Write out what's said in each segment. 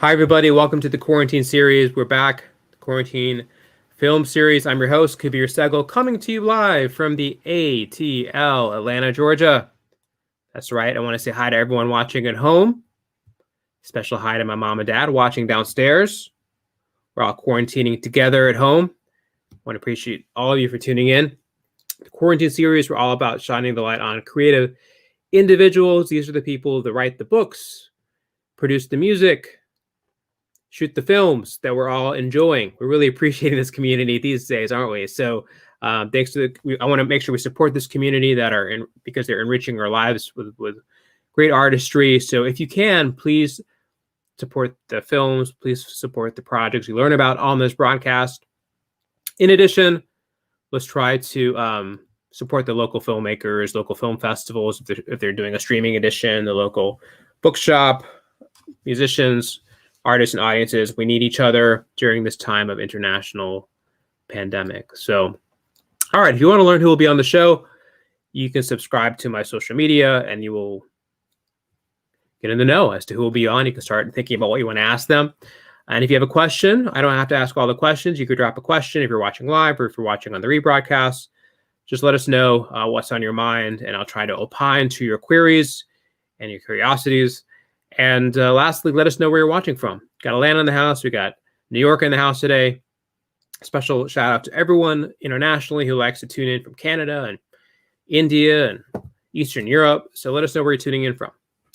Hi, everybody. Welcome to the quarantine series. We're back, the quarantine film series. I'm your host, Kabir Segal, coming to you live from the ATL, Atlanta, Georgia. That's right. I want to say hi to everyone watching at home. Special hi to my mom and dad watching downstairs. We're all quarantining together at home. I want to appreciate all of you for tuning in. The quarantine series, we're all about shining the light on creative individuals. These are the people that write the books, produce the music, shoot the films that we're all enjoying. We're really appreciating this community these days, aren't we? So thanks to I want to make sure we support this community that are in because they're enriching our lives with great artistry. So if you can, please support the films, please support the projects you learn about on this broadcast. In addition, let's try to support the local filmmakers, local film festivals, if they're doing a streaming edition, the local bookshop, musicians, artists and audiences. We need each other during this time of international pandemic. So, all right, if you want to learn who will be on the show, you can subscribe to my social media and you will get in the know as to who will be on. You can start thinking about what you want to ask them. And if you have a question, I don't have to ask all the questions. You could drop a question if you're watching live or if you're watching on the rebroadcast. Just let us know what's on your mind, and I'll try to opine to your queries and your curiosities. And lastly, let us know where you're watching from. Got Atlanta in the house. We got New York in the house today. Special shout out to everyone internationally who likes to tune in from Canada and India and Eastern Europe. So let us know where you're tuning in from.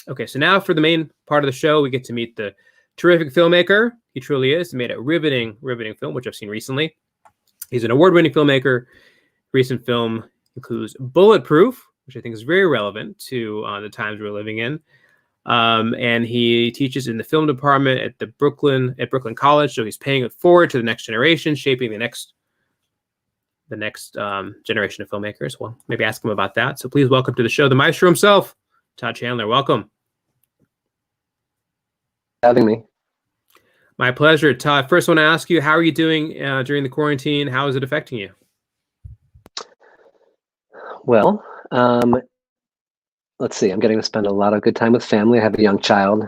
Okay, so now for the main part of the show, we get to meet the terrific filmmaker. He truly is. He made a riveting film, which I've seen recently. He's an award-winning filmmaker. Recent film includes Bulletproof, which I think is very relevant to the times we're living in. And he teaches in the film department at Brooklyn College. So he's paying it forward to the next generation, shaping the next generation of filmmakers. Well, maybe ask him about that. So please welcome to the show, the maestro himself, Todd Chandler. Welcome. Having me. My pleasure, Todd. First, I want to ask you, how are you doing during the quarantine? How is it affecting you? Well, let's see. I'm getting to spend a lot of good time with family. I have a young child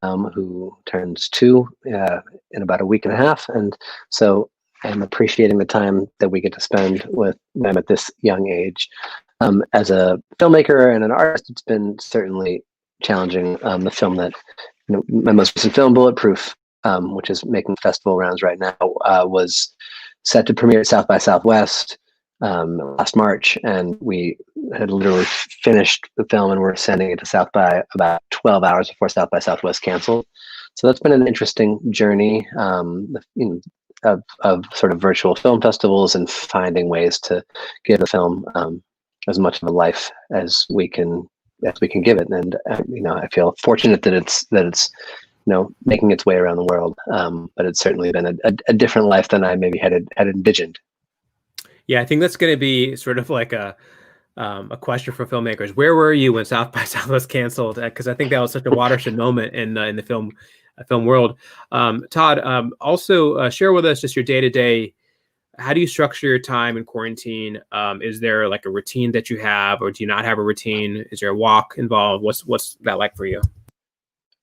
who turns 2 in about a week and a half, and so I'm appreciating the time that we get to spend with them at this young age. As a filmmaker and an artist, it's been certainly challenging. The film that, my most recent film, Bulletproof, which is making festival rounds right now, was set to premiere at South by Southwest last March, and we had literally finished the film and we're sending it to South by about 12 hours before South by Southwest canceled. So that's been an interesting journey of sort of virtual film festivals and finding ways to give the film as much of a life as we can give it. And I feel fortunate that it's making its way around the world. But it's certainly been a different life than I maybe had envisioned. Yeah, I think that's going to be sort of like a question for filmmakers. Where were you when South by Southwest canceled? Because I think that was such a watershed moment in the film world. Todd, also share with us just your day-to-day. How do you structure your time in quarantine? Is there like a routine that you have, or do you not have a routine? Is there a walk involved? What's that like for you?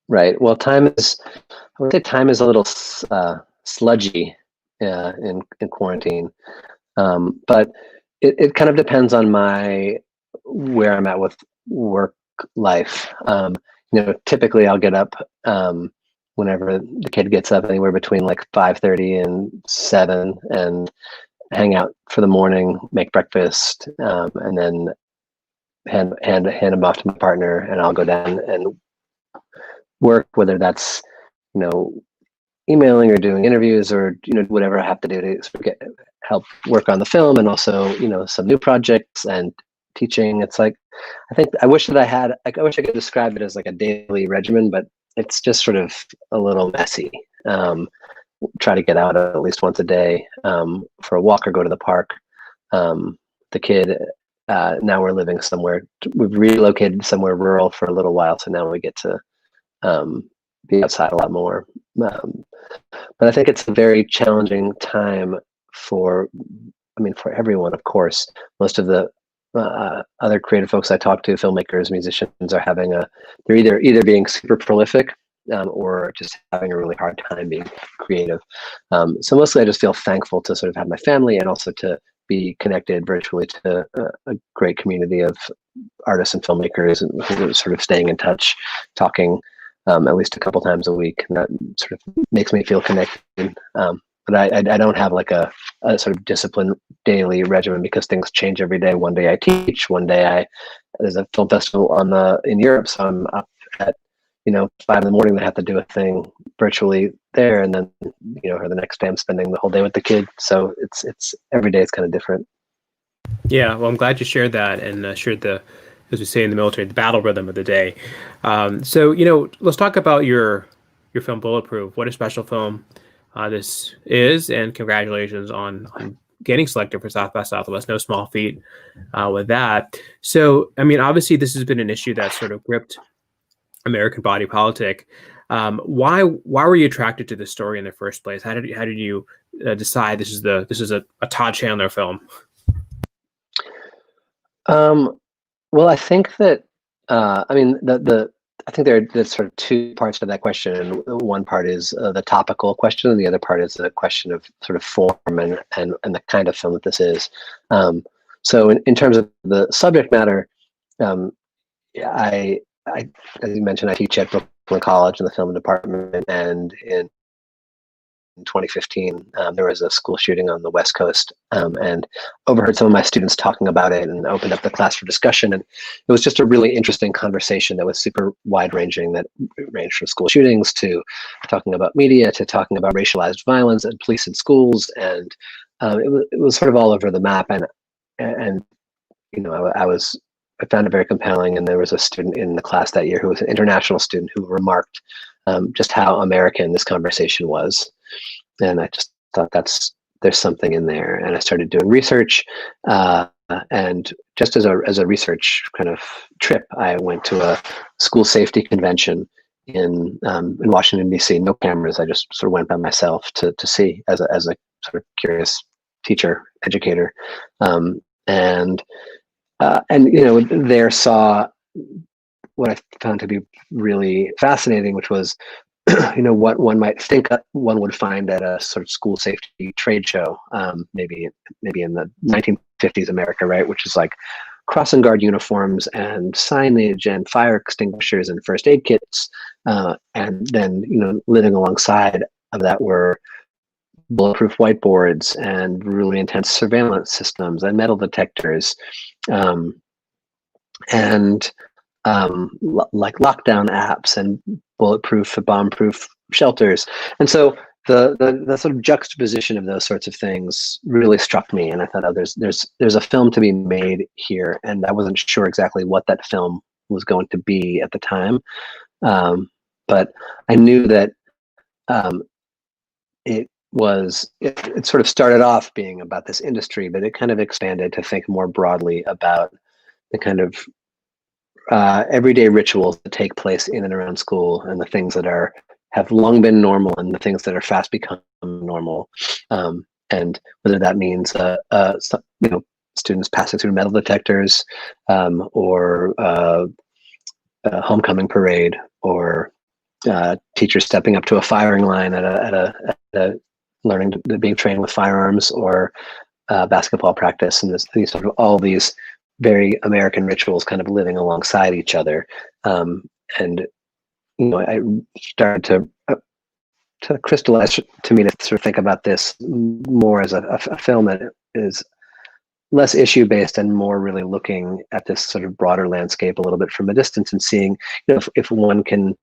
Right. Well, I would say time is a little sludgy in quarantine. But it kind of depends on where I'm at with work life. Typically I'll get up whenever the kid gets up, anywhere between like 5:30 and 7, and hang out for the morning, make breakfast, and then hand them off to my partner, and I'll go down and work, whether that's emailing or doing interviews or whatever I have to do to sort of help work on the film, and also some new projects and teaching. It's like, I wish I could describe it as like a daily regimen, but it's just sort of a little messy. Try to get out at least once a day for a walk or go to the park. The kid, now we're living somewhere, we've relocated somewhere rural for a little while, so now we get to be outside a lot more. But I think it's a very challenging time for everyone, of course. Most of the other creative folks I talk to, filmmakers, musicians, are they're either being super prolific or just having a really hard time being creative. So mostly I just feel thankful to sort of have my family and also to be connected virtually to a great community of artists and filmmakers and who are sort of staying in touch, talking at least a couple times a week. And that sort of makes me feel connected. But I don't have like a sort of disciplined daily regimen because things change every day. One day I teach, one day there's a film festival in Europe, so I'm up at 5 in the morning. I have to do a thing virtually there, and then or the next day I'm spending the whole day with the kid. So it's every day it's kind of different. Yeah, well, I'm glad you shared that and shared as we say in the military, the battle rhythm of the day. So let's talk about your film Bulletproof. What a special film this is, and congratulations on getting selected for South by Southwest. No small feat with that. So, I mean, obviously, this has been an issue that sort of gripped American body politic. Why were you attracted to this story in the first place? How did you decide this is a Todd Chandler film? Well, I think that I think there's sort of two parts to that question. And one part is the topical question, and the other part is the question of sort of form and the kind of film that this is. So in terms of the subject matter, I as you mentioned, I teach at Brooklyn College in the film department, and in 2015, there was a school shooting on the West Coast, and overheard some of my students talking about it and opened up the class for discussion. And it was just a really interesting conversation that was super wide-ranging, that ranged from school shootings to talking about media to talking about racialized violence and police in schools. And it was sort of all over the map. And I found it very compelling. And there was a student in the class that year who was an international student who remarked just how American this conversation was. And I just thought there's something in there. And I started doing research. And just as a research kind of trip, I went to a school safety convention in Washington, D.C. No cameras. I just sort of went by myself to see as a sort of curious teacher, educator. And there saw what I found to be really fascinating, which was, what one might think one would find at a sort of school safety trade show, maybe in the 1950s America, right? Which is like crossing guard uniforms and signage and fire extinguishers and first aid kits. And then, living alongside of that were bulletproof whiteboards and really intense surveillance systems and metal detectors. Like lockdown apps and bulletproof, bomb-proof shelters. And so the sort of juxtaposition of those sorts of things really struck me, and I thought, there's a film to be made here, and I wasn't sure exactly what that film was going to be at the time, but I knew that it sort of started off being about this industry, but it kind of expanded to think more broadly about the kind of everyday rituals that take place in and around school, and the things that have long been normal and the things that are fast become normal. And whether that means students passing through metal detectors, or a homecoming parade, or teachers stepping up to a firing line at a being trained with firearms, or basketball practice, and these sort of all these very American rituals kind of living alongside each other. And I started to crystallize to me to sort of think about this more as a film that is less issue based and more really looking at this sort of broader landscape a little bit from a distance, and seeing, if one can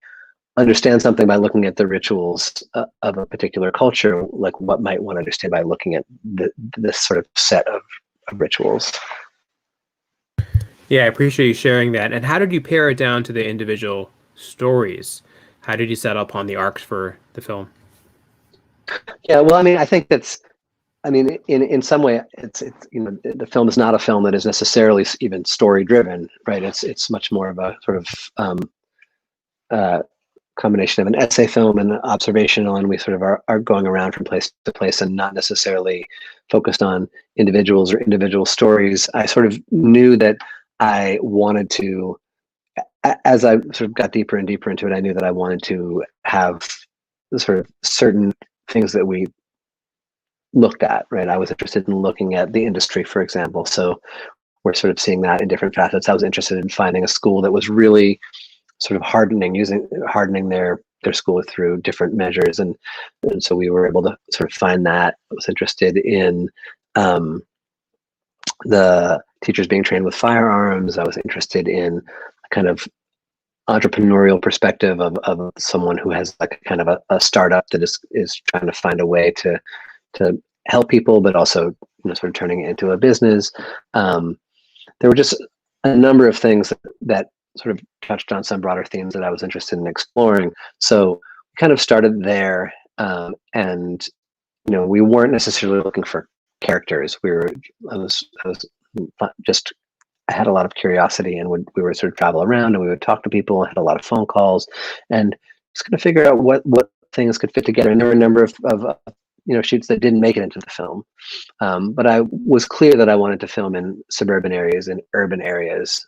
understand something by looking at the rituals of a particular culture, like what might one understand by looking at this sort of set of rituals. Yeah, I appreciate you sharing that. And how did you pare it down to the individual stories? How did you set up on the arcs for the film? Yeah, well, I mean, I think in some way, it's the film is not a film that is necessarily even story driven, right? It's much more of a sort of combination of an essay film and observational, and we sort of are going around from place to place and not necessarily focused on individuals or individual stories. I sort of knew that I wanted to as I sort of got deeper and deeper into it, I knew that I wanted to have sort of certain things that we looked at, right? I was interested in looking at the industry, for example. So we're sort of seeing that in different facets. I was interested in finding a school that was really sort of hardening their school through different measures, and so we were able to sort of find that. I was interested in the teachers being trained with firearms. I was interested in kind of entrepreneurial perspective of someone who has like kind of a startup that is trying to find a way to help people, but also sort of turning it into a business. There were just a number of things that sort of touched on some broader themes that I was interested in exploring. So we kind of started there, and we weren't necessarily looking for characters. I was just, I had a lot of curiosity, and we would sort of travel around and we would talk to people. I had a lot of phone calls, and just kind of figure out what things could fit together. And there were a number of shoots that didn't make it into the film. But I was clear that I wanted to film in suburban areas, in urban areas,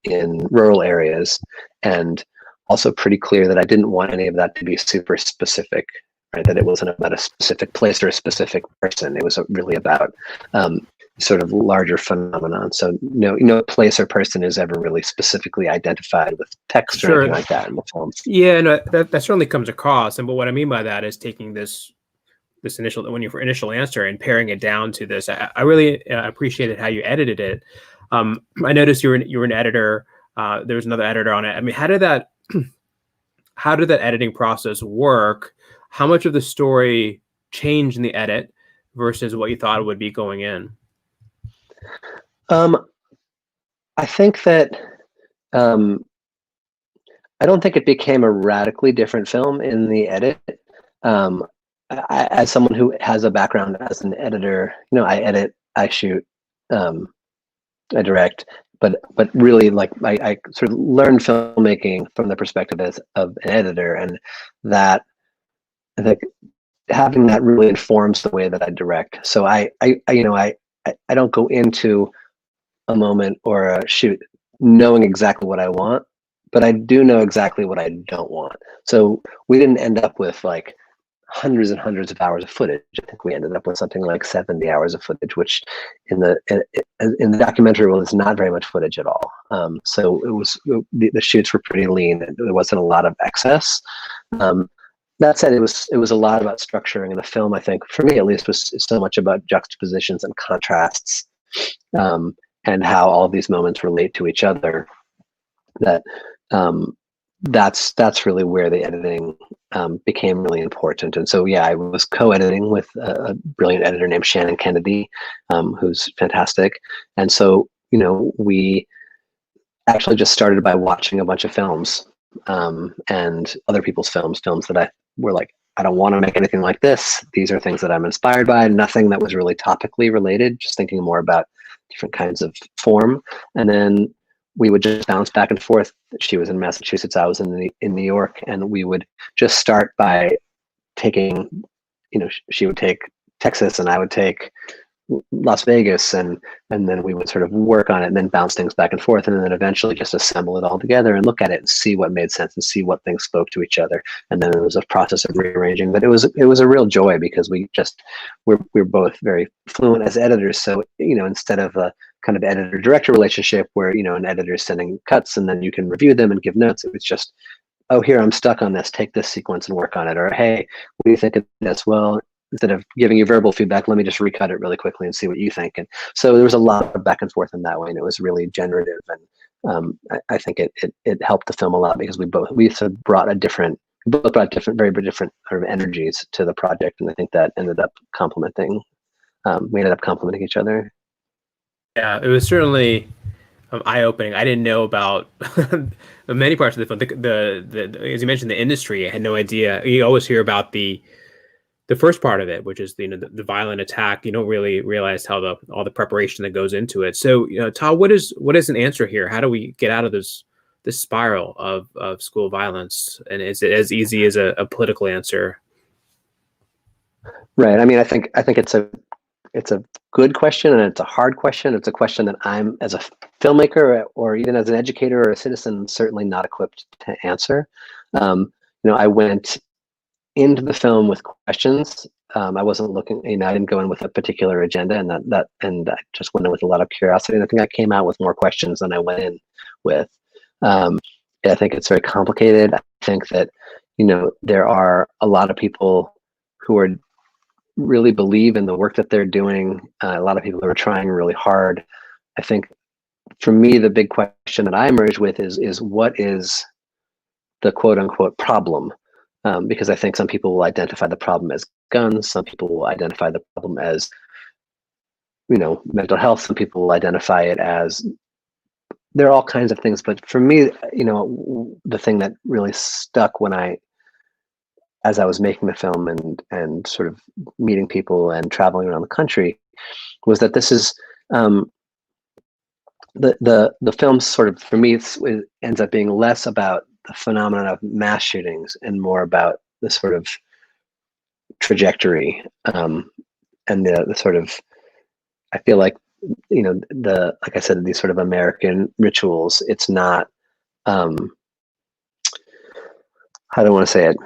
in rural areas, and also pretty clear that I didn't want any of that to be super specific, right? That it wasn't about a specific place or a specific person. It was really about sort of larger phenomenon. So no place or person is ever really specifically identified with text or anything like that in the film. Yeah, no, that certainly comes across. But what I mean by that is taking this initial answer and paring it down to this. I really appreciated how you edited it. I noticed you were an editor. There was another editor on it. I mean, how did that editing process work? How much of the story changed in the edit versus what you thought it would be going in? I think that I don't think it became a radically different film in the edit. As someone who has a background as an editor, I edit, I shoot, I direct, but really, like, I sort of learned filmmaking from the perspective of an editor, and that I think having that really informs the way that I direct. So I don't go into a moment or a shoot knowing exactly what I want, but I do know exactly what I don't want. So we didn't end up with like hundreds and hundreds of hours of footage. I think we ended up with something like 70 hours of footage, which in the documentary world is not very much footage at all. So the shoots were pretty lean. There wasn't a lot of excess. That said, it was a lot about structuring, and the film, I think, for me at least, was so much about juxtapositions and contrasts, and how all of these moments relate to each other. That that's really where the editing became really important. And so, yeah, I was co-editing with a brilliant editor named Shannon Kennedy, who's fantastic. And so, we actually just started by watching a bunch of films, and other people's films that I were like, I don't want to make anything like this. These are things that I'm inspired by. Nothing that was really topically related, just thinking more about different kinds of form. And then we would just bounce back and forth. She was in Massachusetts, I was in New York, and we would just start by taking, she would take Texas and I would take Las Vegas, and then we would sort of work on it and then bounce things back and forth, and then eventually just assemble it all together and look at it and see what made sense and see what things spoke to each other. And then it was a process of rearranging, but it was a real joy, because we're both very fluent as editors. So instead of a kind of editor-director relationship where an editor is sending cuts and then you can review them and give notes, it was just, oh, here, I'm stuck on this, take this sequence and work on it. Or, hey, what do you think of this? Well, instead of giving you verbal feedback, let me just recut it really quickly and see what you think. And so there was a lot of back and forth in that way, and it was really generative. And I think it helped the film a lot, because we sort of brought very different sort of energies to the project, and I think that ended up complementing. We ended up complementing each other. Yeah, it was certainly eye-opening. I didn't know about many parts of the film. The as you mentioned, the industry, I had no idea. You always hear about the first part of it, which is the violent attack. You don't really realize how all the preparation that goes into it. So, Todd, what is an answer here? How do we get out of this spiral of school violence? And is it as easy as a political answer? Right. I mean, I think it's it's a good question, and it's a hard question. It's a question that I'm, as a filmmaker or even as an educator or a citizen, certainly not equipped to answer. I went into the film with questions. I wasn't looking, I didn't go in with a particular agenda, and I just went in with a lot of curiosity. And I think I came out with more questions than I went in with. I think it's very complicated. I think that, there are a lot of people who are really believe in the work that they're doing. A lot of people who are trying really hard. I think for me, the big question that I emerge with is what is the quote unquote problem? Because I think some people will identify the problem as guns. Some people will identify the problem as, mental health. Some people will identify it as, there are all kinds of things. But for me, the thing that really stuck as I was making the film and sort of meeting people and traveling around the country, was that this is the film sort of, for me, it ends up being less about the phenomenon of mass shootings and more about the sort of trajectory, and the sort of, I feel like, like I said, these sort of American rituals. It's not, how do I want to say it?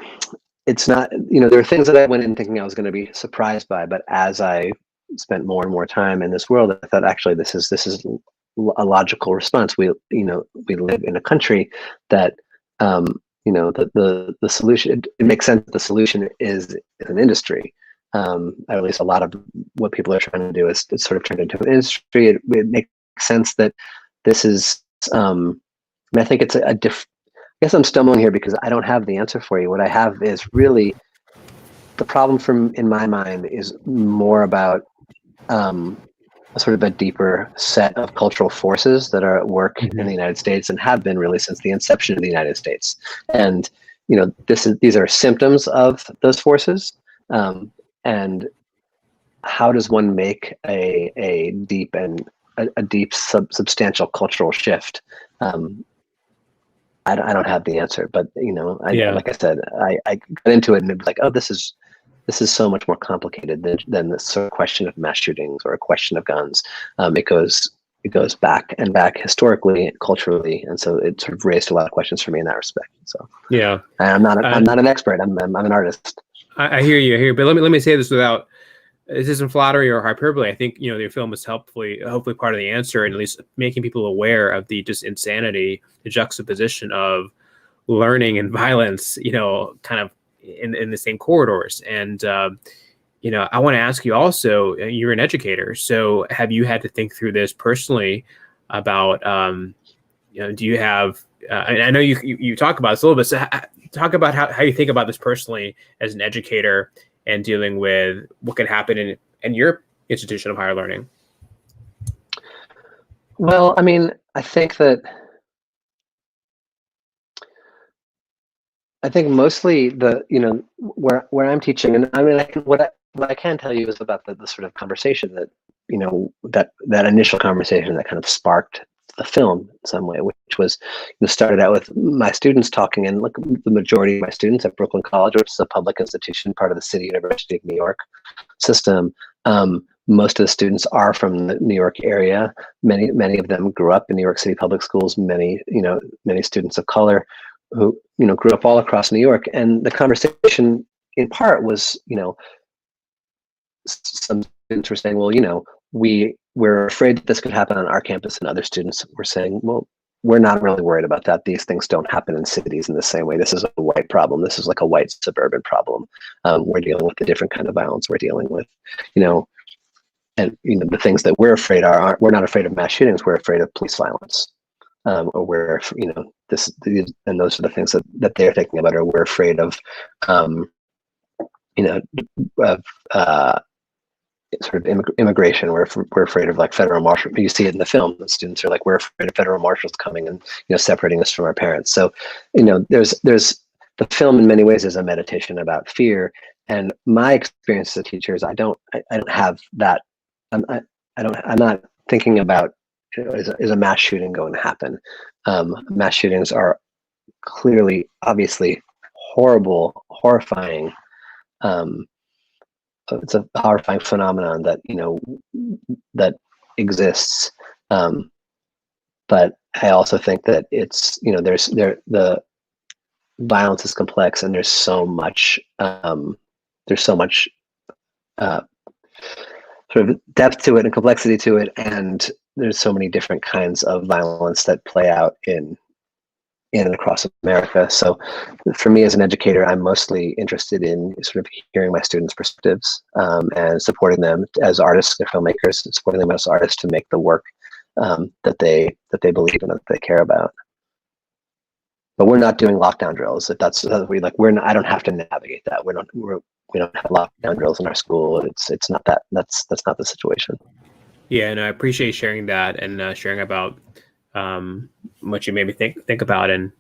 It's not, there are things that I went in thinking I was going to be surprised by, but as I spent more and more time in this world, I thought, actually, this is a logical response. We live in a country that, the solution, it makes sense that the solution is an industry. Or at least a lot of what people are trying to do is sort of turned into an industry. It makes sense that this is, I think it's a different, I guess I'm stumbling here because I don't have the answer for you. What I have is really, the problem in my mind is more about sort of a deeper set of cultural forces that are at work in the United States and have been really since the inception of the United States. And these are symptoms of those forces. And how does one make a deep and a deep substantial cultural shift? I don't have the answer, but like I said, I got into it and it was like, oh, this is so much more complicated than this sort of question of mass shootings or a question of guns. It goes back and back historically and culturally, and so it sort of raised a lot of questions for me in that respect. So yeah, I'm not an expert. I'm an artist. I hear you, but let me say this without, this isn't flattery or hyperbole. I think your film is hopefully part of the answer, and at least making people aware of the just insanity, the juxtaposition of learning and violence, kind of in the same corridors. And I want to ask you also, you're an educator, so have you had to think through this personally about, do you have, and I know you talk about this a little bit, so talk about how you think about this personally as an educator and dealing with what can happen in your institution of higher learning. Well, I mean, I think mostly where I'm teaching, and I mean, what I can tell you is about the sort of conversation that that initial conversation that kind of sparked the film in some way, which was, started out with my students talking, and look, the majority of my students at Brooklyn College, which is a public institution, part of the City University of New York system. Most of the students are from the New York area. Many of them grew up in New York City public schools. Many students of color who grew up all across New York. And the conversation in part was, some students were saying, well, we're afraid that this could happen on our campus, and other students were saying, well, we're not really worried about that. These things don't happen in cities in the same way. This is a white problem. This is like a white suburban problem. We're dealing with a different kind of violence. We're dealing with, and the things that we're afraid we're not afraid of mass shootings. We're afraid of police violence, or we're, and those are the things that they're thinking about. Or we're afraid of, sort of immigration. We're afraid of like federal marshal. You see it in the film. The students are like, we're afraid of federal marshals coming and separating us from our parents. So there's the film in many ways is a meditation about fear. And my experience as a teacher is I don't have that. I'm not thinking about, is a mass shooting going to happen? Mass shootings are clearly, obviously horrible, horrifying it's a horrifying phenomenon that that exists. But I also think that it's the violence is complex, and there's so much sort of depth to it and complexity to it, and there's so many different kinds of violence that play out in and across America. So for me as an educator, I'm mostly interested in sort of hearing my students' perspectives, and supporting them as artists, they're filmmakers, and supporting them as artists to make the work that they believe in, that they care about. But we're not doing lockdown drills. If that's we like, I don't have to navigate that. We don't have lockdown drills in our school. It's not that. That's not the situation. Yeah, and I appreciate sharing that, and sharing about what you made me think about, and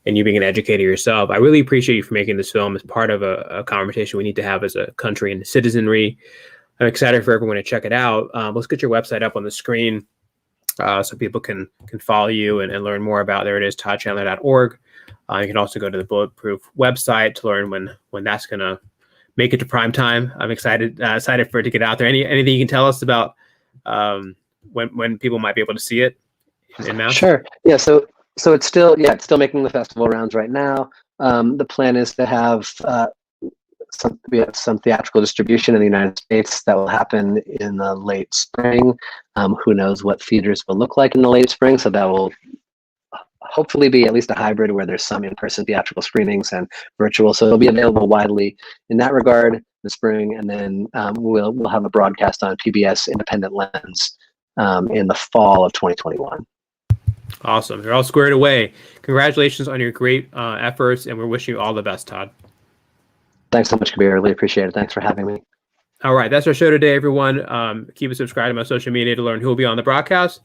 you being an educator yourself. I really appreciate you for making this film as part of a conversation we need to have as a country and citizenry. I'm excited for everyone to check it out. Let's get your website up on the screen so people can follow you and learn more about. There it is, toddchandler.org. You can also go to the Bulletproof website to learn when that's going to make it to prime time. I'm excited for it to get out there. Anything you can tell us about when people might be able to see it in mass? Sure. Yeah. So it's still making the festival rounds right now. The plan is to have some theatrical distribution in the United States that will happen in the late spring. Who knows what theaters will look like in the late spring? So that will hopefully be at least a hybrid where there's some in-person theatrical screenings and virtual. So it'll be available widely in that regard in the spring, and then we'll have a broadcast on PBS Independent Lens in the fall of 2021. Awesome. You're all squared away. Congratulations on your great efforts, and we're wishing you all the best, Todd. Thanks so much, Kabir. I really appreciate it. Thanks for having me. All right. That's our show today, everyone. Keep it subscribed to my social media to learn who will be on the broadcast.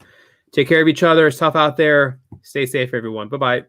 Take care of each other. It's tough out there. Stay safe, everyone. Bye-bye.